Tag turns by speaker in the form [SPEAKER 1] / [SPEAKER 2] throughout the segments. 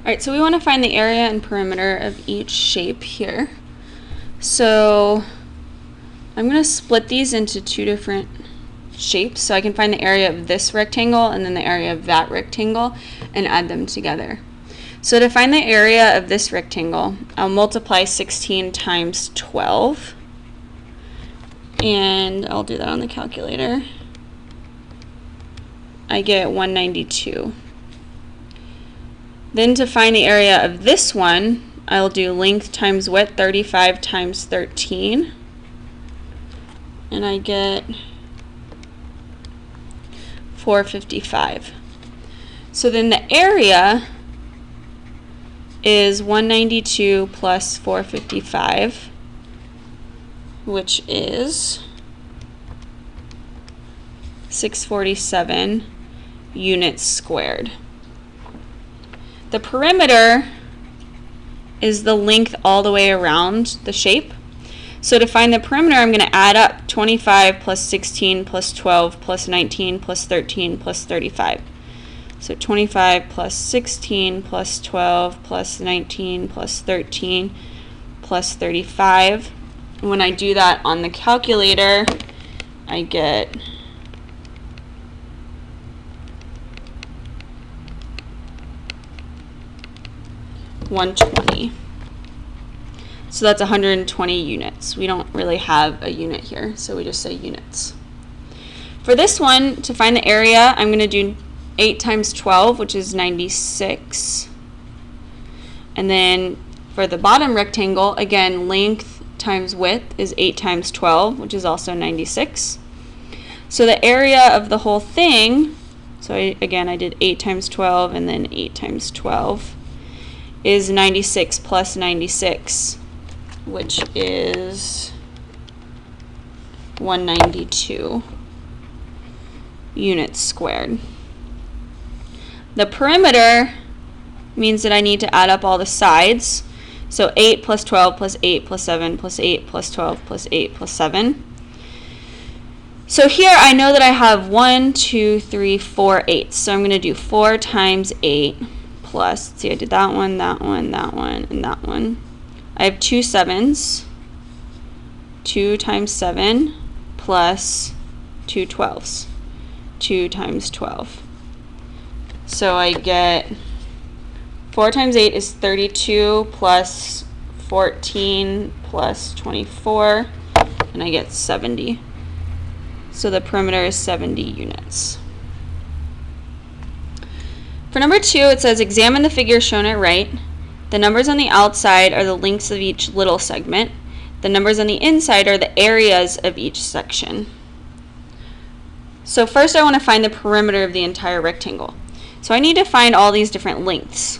[SPEAKER 1] Alright, so we want to find the area and perimeter of each shape here. So I'm going to split these into two different shapes so I can find the area of this rectangle and then the area of that rectangle and add them together. So to find the area of this rectangle, I'll multiply 16 times 12, and I'll do that on the calculator. I get 192. Then to find the area of this one, I'll do length times width, 35 times 13, and I get 455. So then the area is 192 plus 455, which is 647 units squared. The perimeter is the length all the way around the shape. So to find the perimeter, I'm going to add up 25 plus 16 plus 12 plus 19 plus 13 plus 35. So 25 plus 16 plus 12 plus 19 plus 13 plus 35. And when I do that on the calculator, I get 120. So that's 120 units. We don't really have a unit here, so we just say units. For this one, to find the area, I'm going to do 8 times 12, which is 96. And then for the bottom rectangle, again, length times width is 8 times 12, which is also 96. So the area of the whole thing, so again, I did 8 times 12 and then 8 times 12, is 96 plus 96, which is 192 units squared. The perimeter means that I need to add up all the sides. So 8 plus 12 plus 8 plus 7 plus 8 plus 12 plus 8 plus 7. So here I know that I have 1, 2, 3, 4 8s. So I'm going to do 4 times 8 plus, let's see, I did that one, that one, that one, and that one. I have 2 7s. 2 times 7 plus 2 12s. 2 times 12. So I get 4 times 8 is 32 plus 14 plus 24, and I get 70. So the perimeter is 70 units. For number 2, it says, examine the figure shown at right. The numbers on the outside are the lengths of each little segment. The numbers on the inside are the areas of each section. So first I want to find the perimeter of the entire rectangle. So I need to find all these different lengths.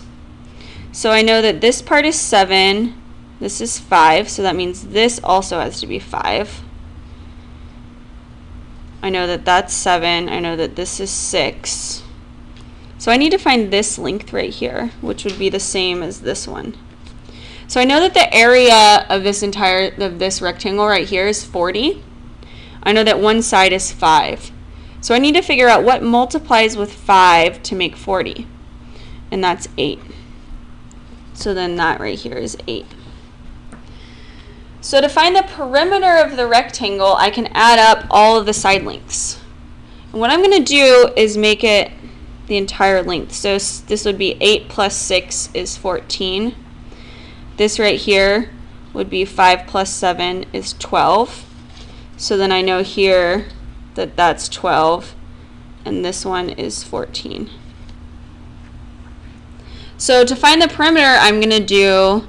[SPEAKER 1] So I know that this part is 7, this is 5, so that means this also has to be 5. I know that that's 7, I know that this is 6. So I need to find this length right here, which would be the same as this one. So I know that the area of this rectangle right here is 40. I know that one side is 5. So I need to figure out what multiplies with 5 to make 40. And that's 8. So then that right here is 8. So to find the perimeter of the rectangle, I can add up all of the side lengths. And what I'm going to do is make it the entire length. So this would be 8 plus 6 is 14. This right here would be 5 plus 7 is 12. So then I know here that that's 12, and this one is 14. So to find the perimeter, I'm going to do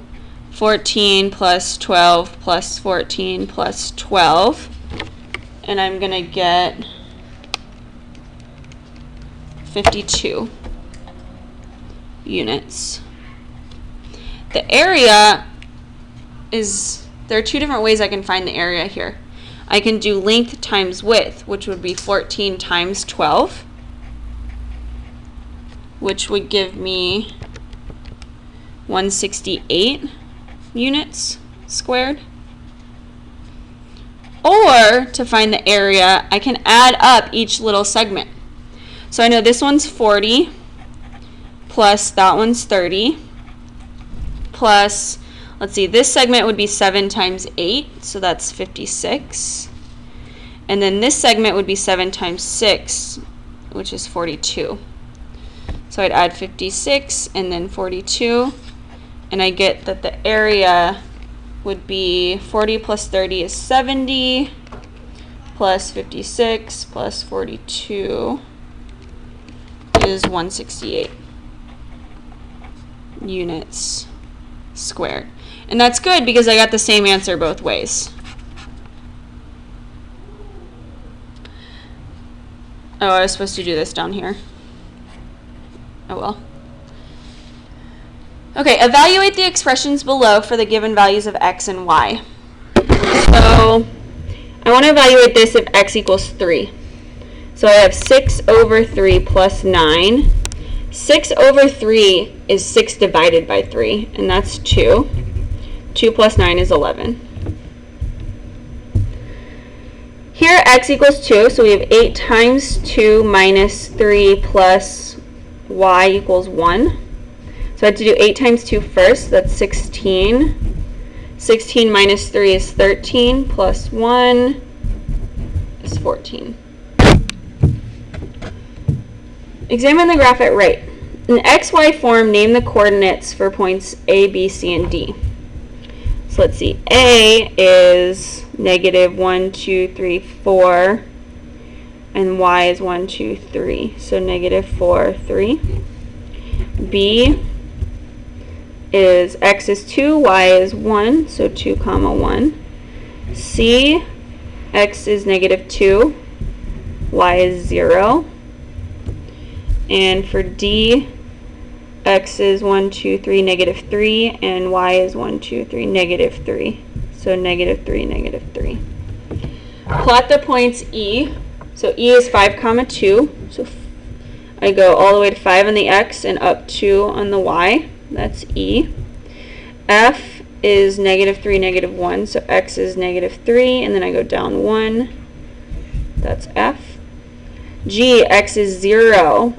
[SPEAKER 1] 14 plus 12 plus 14 plus 12, and I'm going to get 52 units. The area is, there are two different ways I can find the area here. I can do length times width, which would be 14 times 12, which would give me 168 units squared. Or to find the area, I can add up each little segment. So I know this one's 40 plus that one's 30 plus, let's see, this segment would be 7 times 8, so that's 56. And then this segment would be 7 times 6, which is 42. So I'd add 56 and then 42, and I get that the area would be 40 plus 30 is 70, plus 56 plus 42 is 168 units squared. And that's good because I got the same answer both ways. Oh, I was supposed to do this down here. Oh well. Okay, evaluate the expressions below for the given values of x and y. So I want to evaluate this if x equals 3. So I have 6 over 3 plus 9. 6 over 3 is 6 divided by 3, and that's 2. 2 plus 9 is 11. Here x equals 2, so we have 8 times 2 minus 3 plus y equals 1. So I have to do 8 times 2 first, that's 16. 16 minus 3 is 13, plus 1 is 14. Examine the graph at right. In xy form, name the coordinates for points A, B, C, and D. So let's see. A is negative 1, 2, 3, 4, and y is 1, 2, 3. So negative 4, 3. B is x is 2, y is 1, so 2, comma 1. C, x is negative 2, y is 0. And for D, x is 1, 2, 3, negative 3, and y is 1, 2, 3, negative 3. So negative 3, negative 3. Plot the points E. So E is 5, comma 2. So I go all the way to 5 on the x and up 2 on the y. That's E. F is negative 3, negative 1. So x is negative 3, and then I go down 1. That's F. G, x is 0.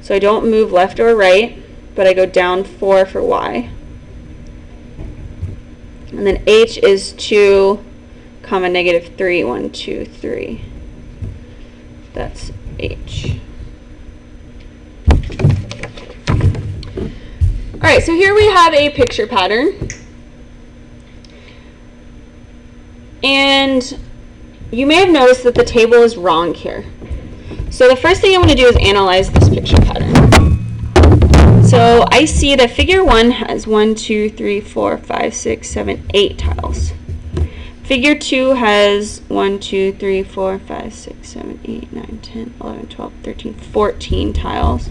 [SPEAKER 1] So I don't move left or right, but I go down 4 for y. And then H is 2, comma negative 3, 1, 2, 3. That's H. Alright, so here we have a picture pattern. And you may have noticed that the table is wrong here. So the first thing I want to do is analyze this picture pattern. So I see that figure 1 has 1, 2, 3, 4, 5, 6, 7, 8 tiles. Figure 2 has 1, 2, 3, 4, 5, 6, 7, 8, 9, 10, 11, 12, 13, 14 tiles.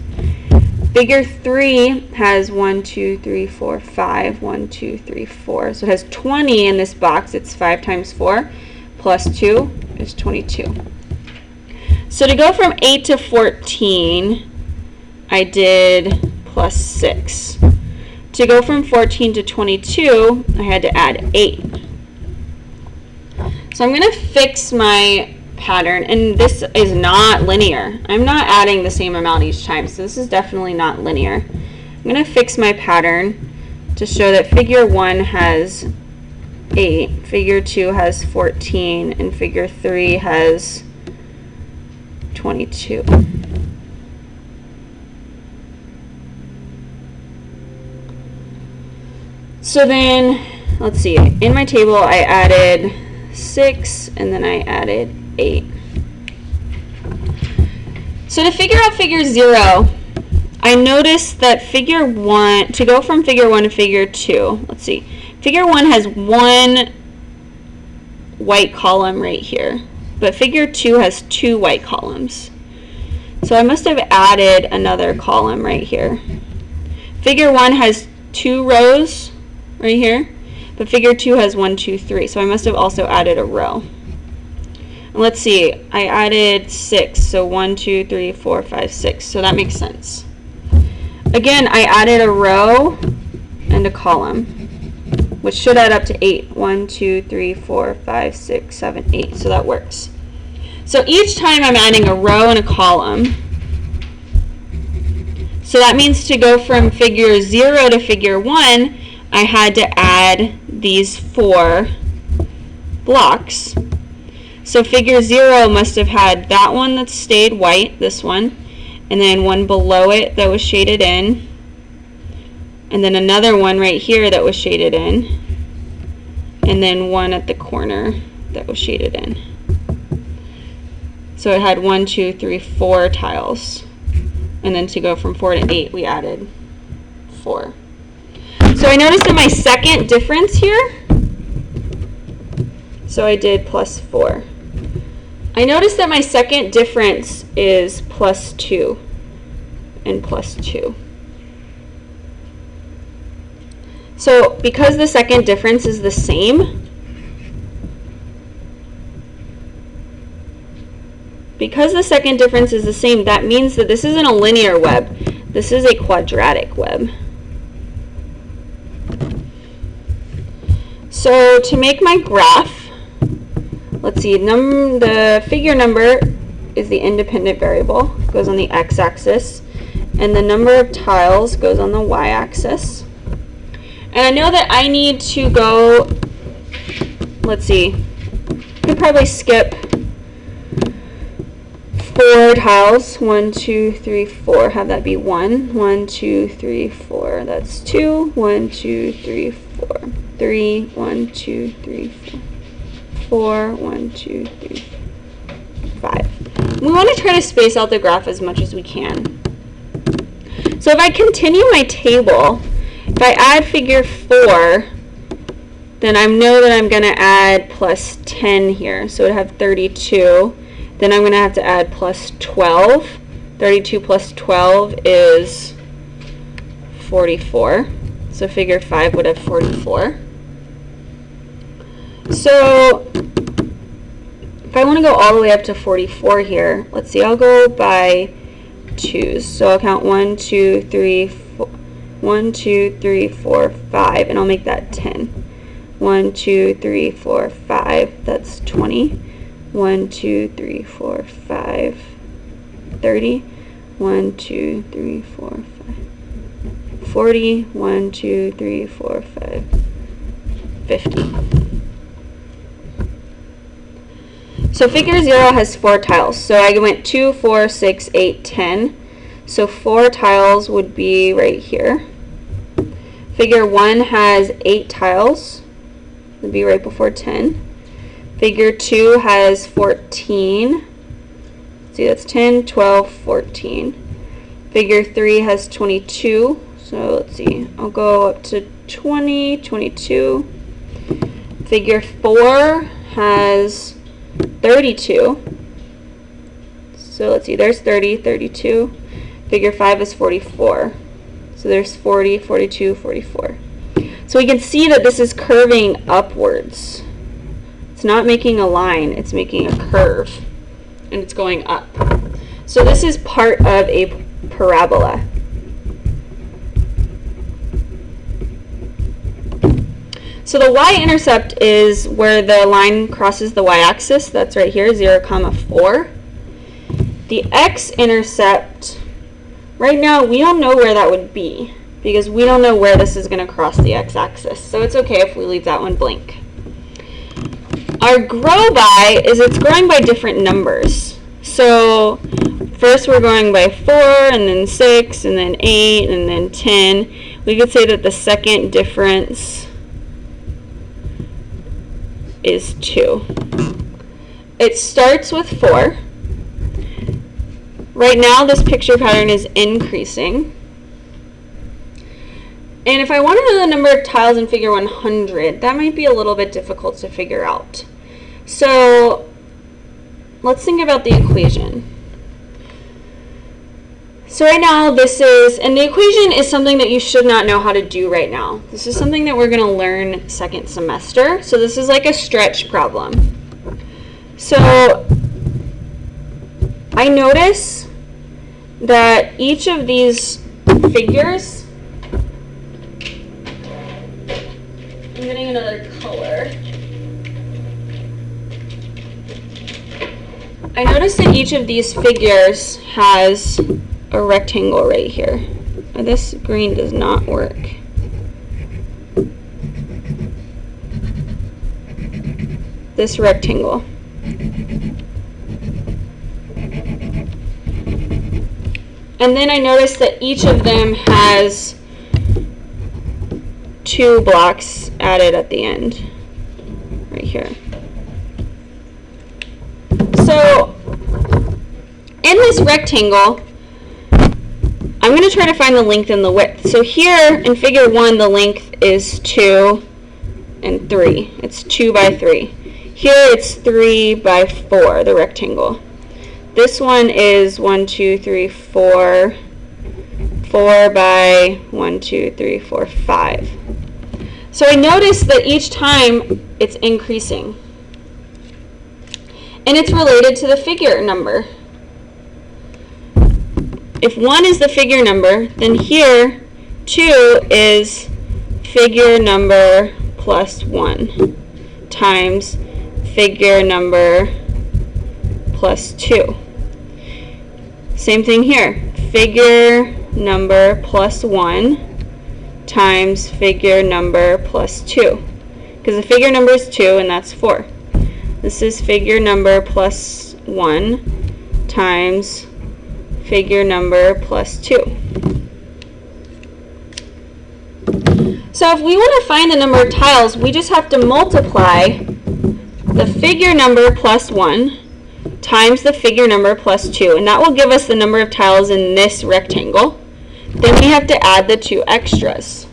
[SPEAKER 1] Figure 3 has 1, 2, 3, 4, 5, 1, 2, 3, 4. So it has 20 in this box. It's 5 times 4 plus 2 is 22. So to go from 8 to 14, I did plus 6. To go from 14 to 22, I had to add 8. So I'm going to fix my pattern, and this is not linear. I'm not adding the same amount each time, so this is definitely not linear. I'm going to fix my pattern to show that figure 1 has 8, figure 2 has 14, and figure 3 has 22. So then, let's see, in my table I added 6 and then I added 8. So to figure out figure 0, I noticed that figure 1, to go from figure 1 to figure 2, let's see, figure 1 has one white column right here, but figure 2 has 2 white columns. So I must have added another column right here. Figure 1 has 2 rows right here, but figure 2 has 1, 2, 3. So I must have also added a row. And let's see, I added 6, so 1, 2, 3, 4, 5, 6. So that makes sense. Again, I added a row and a column, which should add up to 8. 1, 2, 3, 4, 5, 6, 7, 8. So that works. So each time I'm adding a row and a column. So that means to go from figure 0 to figure 1, I had to add these 4 blocks. So figure 0 must have had that one that stayed white, this one, and then one below it that was shaded in, and then another one right here that was shaded in, and then one at the corner that was shaded in. So it had 1, 2, 3, 4 tiles. And then to go from 4 to 8, we added 4. So I noticed that my second difference here, so I did plus 4. I noticed that my second difference is plus 2 and plus 2. So because the second difference is the same, that means that this isn't a linear web. This is a quadratic web. So to make my graph, let's see, the figure number is the independent variable, goes on the x-axis, and the number of tiles goes on the y-axis. And I know that I need to go, let's see, I could probably skip 4 tiles, 1, 2, 3, 4, have that be 1, 1, 2, 3, 4, that's 2, 1, 2, 3, 4, 3, 1, 2, 3, 4. 4, 1, 2, 3, 5. We want to try to space out the graph as much as we can. So if I continue my table, if I add figure 4, then I know that I'm going to add plus 10 here. So it would have 32. Then I'm going to have to add plus 12. 32 plus 12 is 44. So figure 5 would have 44. So if I want to go all the way up to 44 here, let's see, I'll go by 2's. So I'll count 1, 2, 3, 4, 1, 2, 3, 4, 5, and I'll make that 10. 1, 2, 3, 4, 5, that's 20. 1, 2, 3, 4, 5, 30. 1, 2, 3, 4, 5, 40. 1, 2, 3, 4, 5, 50. So figure 0 has 4 tiles. So I went 2, 4, 6, 8, 10. So 4 tiles would be right here. Figure 1 has 8 tiles. It would be right before 10. Figure 2 has 14. See, that's 10, 12, 14. Figure 3 has 22. So let's see, I'll go up to 20, 22. Figure 4 has 32. So let's see, there's 30, 32. Figure 5 is 44. So there's 40, 42, 44. So we can see that this is curving upwards. It's not making a line, it's making a curve. And it's going up. So this is part of a parabola. So the y-intercept is where the line crosses the y-axis. That's right here, 0, 4. The x-intercept, right now we don't know where that would be because we don't know where this is going to cross the x-axis. So it's okay if we leave that one blank. Our grow by is it's growing by different numbers. So first we're going by 4, and then 6, and then 8, and then 10. We could say that the second difference is 2. It starts with 4. Right now this picture pattern is increasing. And if I want to know the number of tiles in figure 100, that might be a little bit difficult to figure out. So let's think about the equation. So right now this is, and the equation is something that you should not know how to do right now. This is something that we're going to learn second semester. So this is like a stretch problem. So I notice that each of these figures, I'm getting another color. I notice that each of these figures has a rectangle right here. This green does not work. This rectangle. And then I noticed that each of them has 2 blocks added at the end, right here. So, in this rectangle, I'm going to try to find the length and the width. So here, in figure 1, the length is 2 and 3. It's 2 by 3. Here, it's 3 by 4, the rectangle. This one is 1, 2, 3, 4, 4 by 1, 2, 3, 4, 5. So I noticed that each time it's increasing. And it's related to the figure number. If 1 is the figure number, then here 2 is figure number plus 1 times figure number plus 2. Same thing here. Figure number plus 1 times figure number plus 2. Because the figure number is 2 and that's 4. This is figure number plus 1 times figure number plus 2. So if we want to find the number of tiles, we just have to multiply the figure number plus 1 times the figure number plus 2, and that will give us the number of tiles in this rectangle. Then we have to add the 2 extras.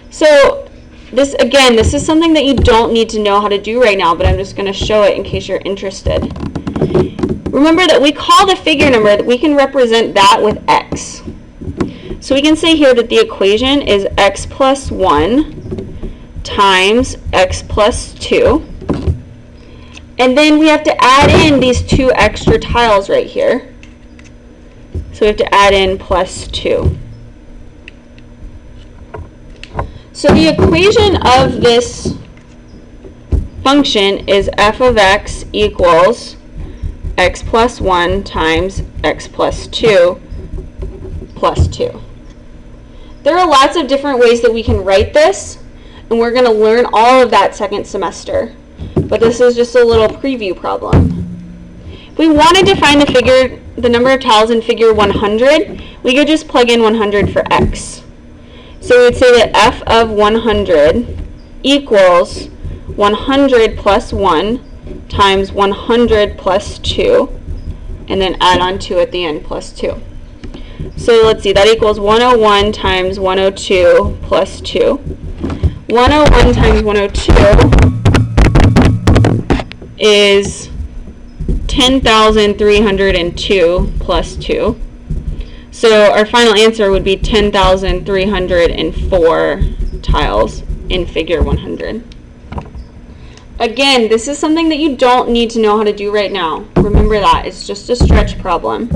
[SPEAKER 1] So this is something that you don't need to know how to do right now, but I'm just going to show it in case you're interested. Remember that we call the figure number, that we can represent that with x. So we can say here that the equation is x plus 1 times x plus 2. And then we have to add in these 2 extra tiles right here. So we have to add in plus 2. So the equation of this function is f of x equals x plus 1 times x plus 2 plus 2. There are lots of different ways that we can write this, and we're going to learn all of that second semester. But this is just a little preview problem. If we wanted to find the number of tiles in figure 100, we could just plug in 100 for x. So we would say that f of 100 equals 100 plus 1 times 100 plus 2, and then add on 2 at the end, plus 2. So let's see, that equals 101 times 102 plus 2. 101 times 102 is 10,302 plus 2. So our final answer would be 10,304 tiles in figure 100. Again, this is something that you don't need to know how to do right now. Remember that. It's just a stretch problem.